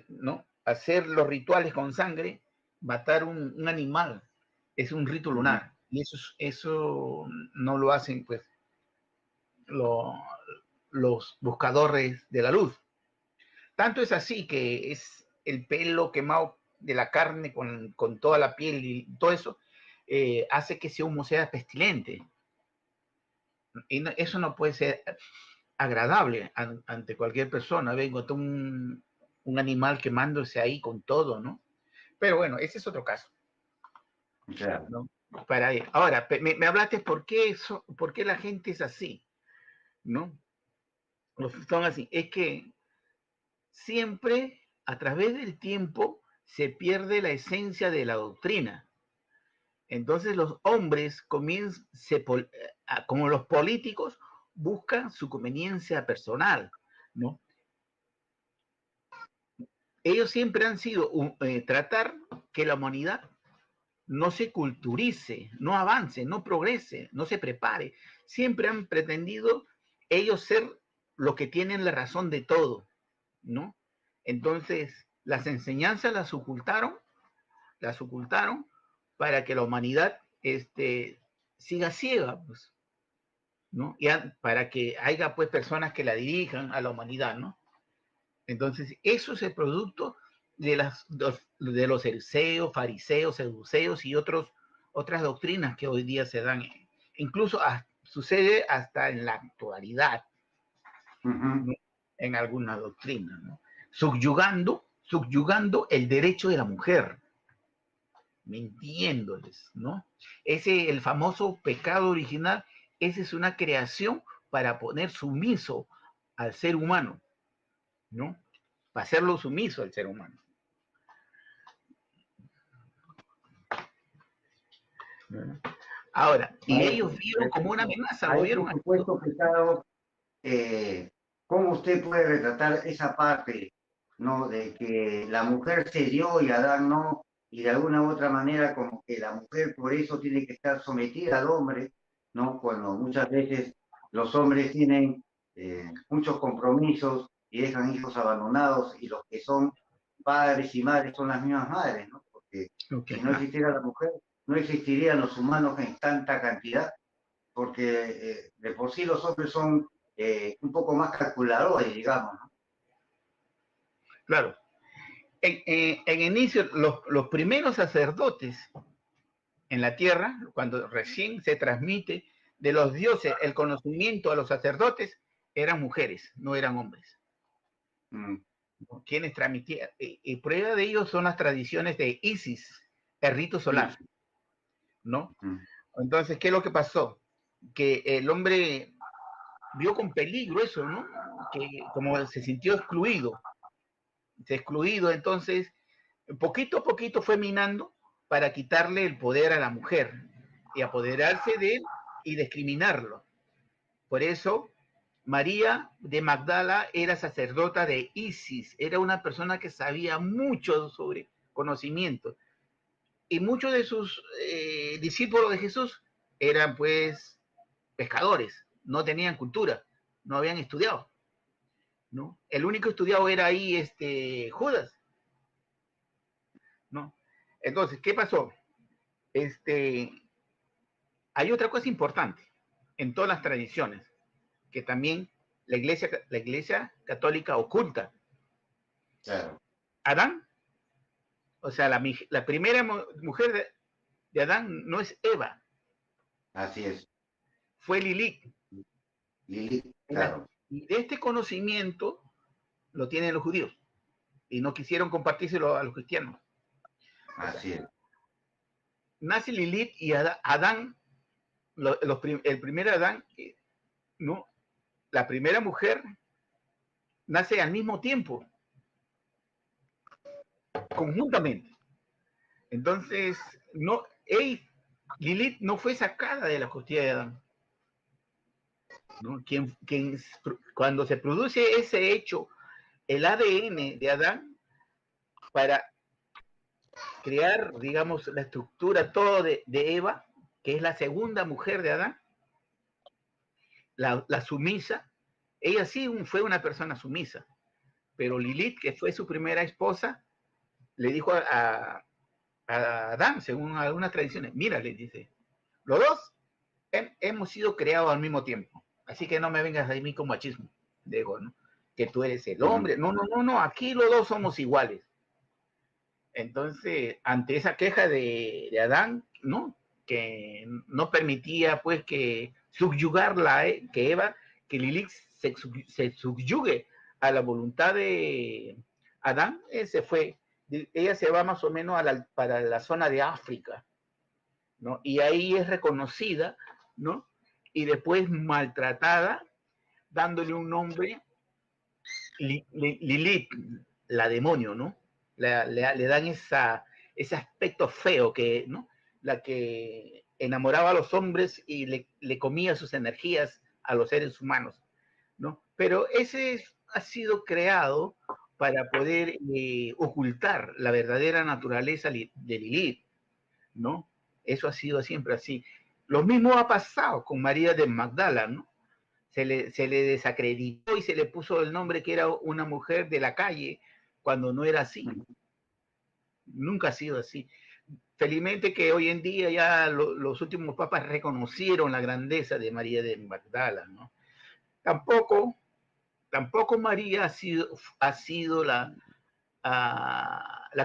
¿no? Hacer los rituales con sangre, matar un animal, es un rito lunar. Y eso no lo hacen, pues, los buscadores de la luz. Tanto es así que es el pelo quemado de la carne con toda la piel y todo eso, hace que ese humo sea pestilente. Y eso no puede ser agradable ante cualquier persona. Vengo un animal quemándose ahí con todo, ¿no? Pero bueno, ese es otro caso. Claro. ¿No? Ahora, me hablaste por qué la gente es así, ¿no? Son así. Es que siempre, a través del tiempo, se pierde la esencia de la doctrina. Entonces los hombres como los políticos, buscan su conveniencia personal, ¿no? Ellos siempre han sido tratar que la humanidad no se culturice, no avance, no progrese, no se prepare. Siempre han pretendido ellos ser lo que tienen la razón de todo, ¿no? Entonces, las enseñanzas las ocultaron para que la humanidad siga ciega, pues, ¿no? Y para que haya, pues, personas que la dirijan a la humanidad, ¿no? Entonces, eso es el producto de los ericeos, fariseos, seduceos y otras doctrinas que hoy día se dan. Incluso sucede hasta en la actualidad, ¿no? En alguna doctrina, ¿no? Subyugando el derecho de la mujer, mintiéndoles, ¿no? El famoso pecado original, esa es una creación para poner sumiso al ser humano, ¿no? Para hacerlo sumiso al ser humano. Ahora, y ellos vieron como una amenaza, lo vieron. Por supuesto, pecado, ¿cómo usted puede retratar esa parte, ¿no? De que la mujer cedió y Adán no, y de alguna u otra manera como que la mujer por eso tiene que estar sometida al hombre, ¿no? Cuando muchas veces los hombres tienen muchos compromisos y dejan hijos abandonados, y los que son padres y madres son las mismas madres, ¿no? Porque si no existiera la mujer, no existirían los humanos en tanta cantidad, porque de por sí los hombres son un poco más calculadores, digamos, ¿no? Claro. En inicio, los primeros sacerdotes en la tierra, cuando recién se transmite de los dioses el conocimiento a los sacerdotes, eran mujeres, no eran hombres. Quienes transmitían, y prueba de ello son las tradiciones de Isis, el rito solar, ¿no? Entonces, ¿qué es lo que pasó? Que el hombre vio con peligro eso, ¿no? Que como se sintió excluido, entonces, poquito a poquito fue minando para quitarle el poder a la mujer y apoderarse de él y discriminarlo. Por eso, María de Magdala era sacerdota de Isis, era una persona que sabía mucho sobre conocimiento. Y muchos de sus discípulos de Jesús eran pues pescadores, no tenían cultura, no habían estudiado, ¿no? El único estudiado era ahí Judas, ¿no? Entonces, ¿qué pasó? Hay otra cosa importante en todas las tradiciones, que también la iglesia católica oculta. Claro. Adán, o sea, la primera mujer de Adán no es Eva. Así es. Fue Lilith. Lilith, claro. Y de este conocimiento lo tienen los judíos y no quisieron compartírselo a los cristianos. Así es. Nace Lilith y Adán, el primer Adán, ¿no? La primera mujer nace al mismo tiempo, conjuntamente. Entonces, Lilith no fue sacada de la costilla de Adán, ¿no? Cuando se produce ese hecho, el ADN de Adán, para crear, digamos, la estructura todo de Eva, que es la segunda mujer de Adán, la sumisa, ella sí fue una persona sumisa, pero Lilith, que fue su primera esposa, le dijo a Adán, según algunas tradiciones, mira, le dice, los dos hemos sido creados al mismo tiempo, así que no me vengas a mí con machismo, digo, ¿no? Que tú eres el hombre, no, aquí los dos somos iguales. Entonces, ante esa queja de Adán, ¿no? Que no permitía, pues, que subyugarla, que Eva, que Lilith se subyugue a la voluntad de Adán, ella se va más o menos para la zona de África, ¿no? Y ahí es reconocida, ¿no? Y después maltratada, dándole un nombre, Lilith, la demonio, ¿no? Le dan ese aspecto feo que, ¿no? La que enamoraba a los hombres y le comía sus energías a los seres humanos, ¿no? Pero ese ha sido creado para poder ocultar la verdadera naturaleza de Lilith, ¿no? Eso ha sido siempre así. Lo mismo ha pasado con María de Magdala, ¿no? Se le desacreditó y se le puso el nombre que era una mujer de la calle, cuando no era así. Nunca ha sido así. Felizmente que hoy en día ya los últimos papas reconocieron la grandeza de María de Magdala, ¿no? Tampoco María ha sido la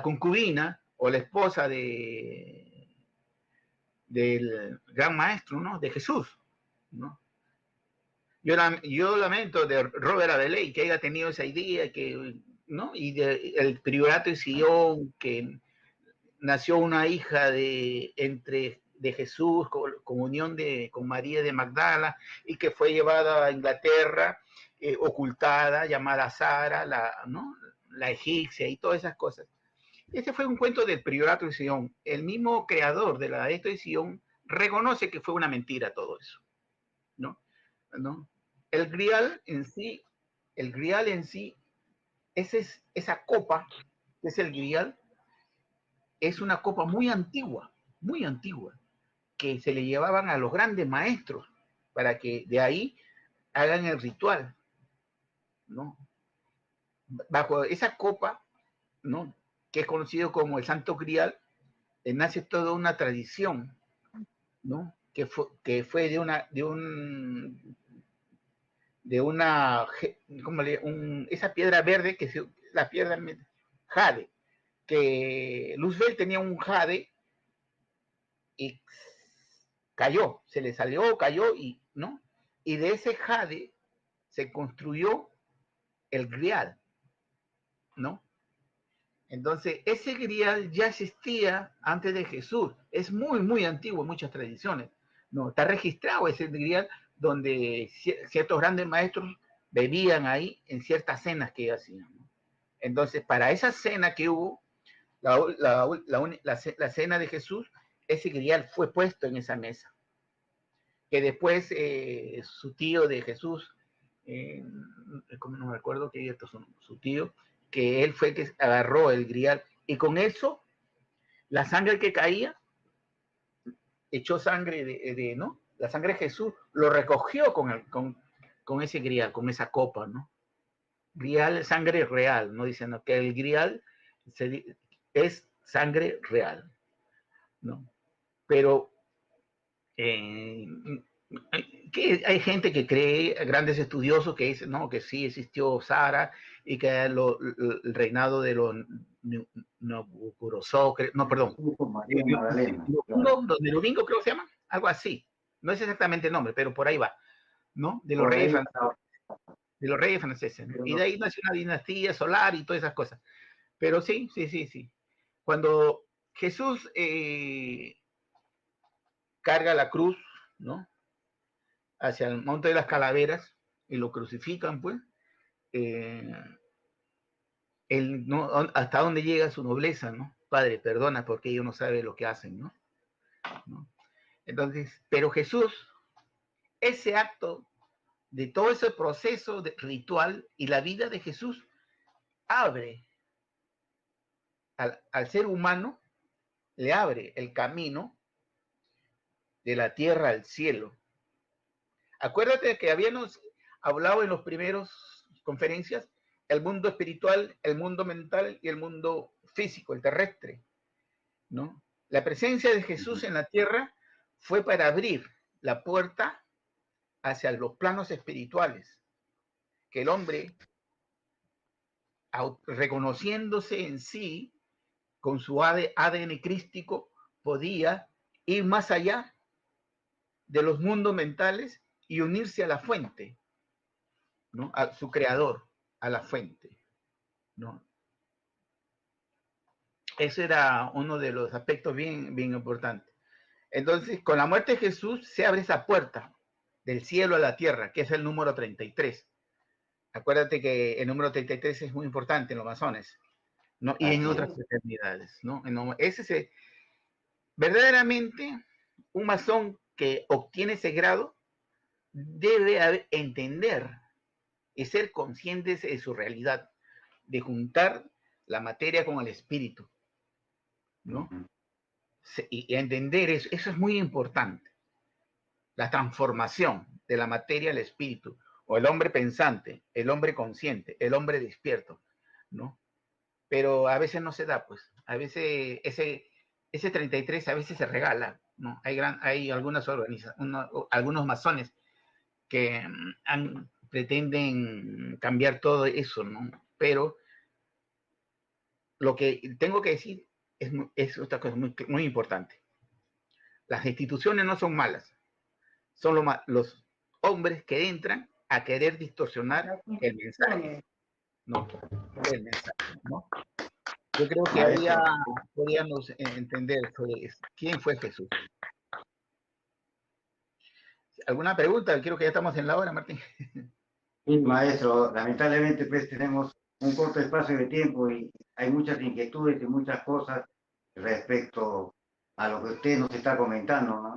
concubina o la esposa del gran maestro, ¿no? De Jesús, ¿no? Yo lamento de Robert Abeley que haya tenido esa idea, ¿no? Y el priorato de Sion, que nació una hija de Jesús, comunión con María de Magdala, y que fue llevada a Inglaterra, ocultada, llamada Sara, ¿no? La egipcia y todas esas cosas. Este fue un cuento del priorato de Sion. El mismo creador de esto de Sion reconoce que fue una mentira todo eso, ¿no? El grial en sí, esa copa, que es el grial, es una copa muy antigua, que se le llevaban a los grandes maestros para que de ahí hagan el ritual ¿no? Bajo esa copa, ¿no? Que es conocido como el Santo Grial, nace toda una tradición, ¿no? Que fue esa piedra verde, la piedra jade, que Luzbel tenía un jade y cayó, se le salió, cayó, ¿no? Y de ese jade se construyó el grial, ¿no? Entonces, ese grial ya existía antes de Jesús. Es muy, muy antiguo en muchas tradiciones, ¿no? Está registrado ese grial donde ciertos grandes maestros bebían ahí en ciertas cenas que hacían, ¿no? Entonces, para esa cena que hubo, la cena de Jesús, ese grial fue puesto en esa mesa. Que después su tío de Jesús, como no me acuerdo que estos son su tío, que él fue el que agarró el grial y con eso la sangre que caía echó sangre ¿no? La sangre de Jesús lo recogió con ese grial, con esa copa, ¿no? Grial, sangre real, no dicen que el grial es sangre real, ¿no? Pero que hay gente que cree, grandes estudiosos que dicen, no, que sí existió Sara y que el reinado de los Nabucodonosor, no, perdón, de Lubingo creo que se llama, algo así, no es exactamente el nombre, pero por ahí va, ¿no? De los reyes franceses, ¿no? Y de ahí nació una dinastía solar y todas esas cosas, pero sí, cuando Jesús carga la cruz, ¿no? Hacia el monte de las calaveras y lo crucifican, pues, él, ¿no? Hasta dónde llega su nobleza, ¿no? Padre, perdona porque ellos no saben lo que hacen, ¿no? Entonces, pero Jesús, ese acto de todo ese proceso ritual y la vida de Jesús abre al ser humano, le abre el camino de la tierra al cielo. Acuérdate que habíamos hablado en las primeras conferencias el mundo espiritual, el mundo mental y el mundo físico, el terrestre, ¿no? La presencia de Jesús en la tierra fue para abrir la puerta hacia los planos espirituales, que el hombre, reconociéndose en sí, con su ADN crístico, podía ir más allá de los mundos mentales y unirse a la fuente, ¿no? A su creador, a la fuente, ¿no? Ese era uno de los aspectos bien, bien importantes. Entonces, con la muerte de Jesús se abre esa puerta del cielo a la tierra, que es el número 33. Acuérdate que el número 33 es muy importante en los masones, ¿no? Y en otras fraternidades, ¿no? Ese verdaderamente, un masón que obtiene ese grado debe entender y ser consciente de su realidad, de juntar la materia con el espíritu, ¿no? Y entender eso es muy importante. La transformación de la materia al espíritu, o el hombre pensante, el hombre consciente, el hombre despierto, ¿no? Pero a veces no se da, pues. A veces ese 33 a veces se regala, ¿no? Hay algunas algunos masones que pretenden cambiar todo eso, ¿no? Pero lo que tengo que decir es otra cosa muy, muy importante. Las instituciones no son malas, son los hombres que entran a querer distorsionar el mensaje, ¿no? El mensaje, ¿no? Yo creo que ahí ya podríamos entender quién fue Jesús. ¿Alguna pregunta? Creo que ya estamos en la hora, Martín. Sí, maestro, lamentablemente pues tenemos un corto espacio de tiempo y hay muchas inquietudes y muchas cosas respecto a lo que usted nos está comentando, ¿no?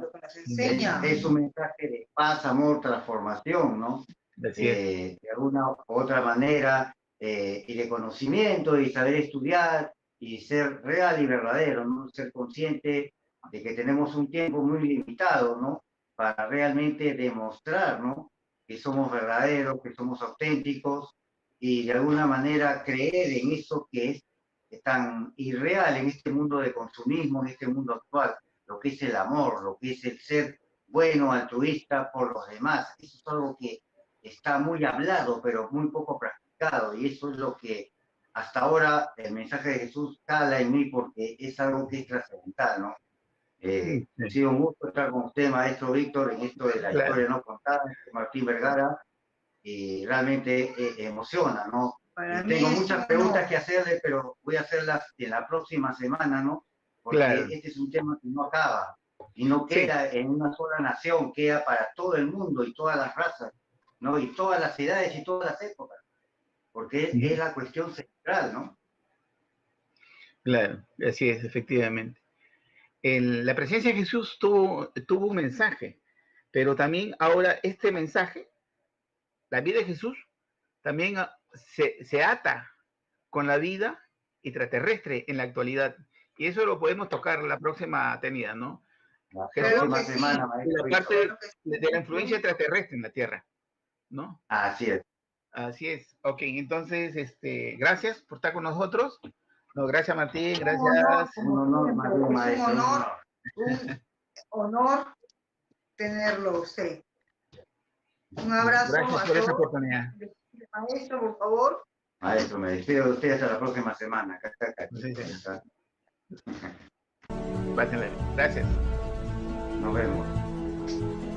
Es un mensaje de paz, amor, transformación, ¿no? De alguna u otra manera, y de conocimiento y saber estudiar y ser real y verdadero, ¿no? Ser consciente de que tenemos un tiempo muy limitado, ¿no? Para realmente demostrar, ¿no? Que somos verdaderos, que somos auténticos y de alguna manera creer en eso que es tan irreal en este mundo de consumismo, en este mundo actual, lo que es el amor, lo que es el ser bueno, altruista por los demás. Eso es algo que está muy hablado, pero muy poco practicado, y eso es lo que hasta ahora el mensaje de Jesús cala en mí porque es algo que es trascendental, ¿no? Ha sido un gusto estar con usted, maestro Víctor, en esto de la historia no contada, Martín Vergara, y realmente emociona, ¿no? Tengo muchas preguntas que hacerle, pero voy a hacerlas en la próxima semana, ¿no? Porque este es un tema que no acaba y no queda en una sola nación, queda para todo el mundo y todas las razas, ¿no? Y todas las edades y todas las épocas, porque es la cuestión central, ¿no? Claro, así es, efectivamente. La presencia de Jesús tuvo un mensaje, pero también ahora este mensaje, la vida de Jesús, también se ata con la vida extraterrestre en la actualidad. Y eso lo podemos tocar la próxima tenida, ¿no? La próxima semana, maestro. La parte de la influencia extraterrestre en la Tierra, ¿no? Así es. Así es. Ok, entonces, gracias por estar con nosotros. No, gracias, Martín, gracias. Un honor, un honor tenerlo usted. Un abrazo. Gracias por esa oportunidad. Maestro, por favor. Maestro, me despido de usted hasta la próxima semana. Sí. Pásenle. Gracias. Nos vemos.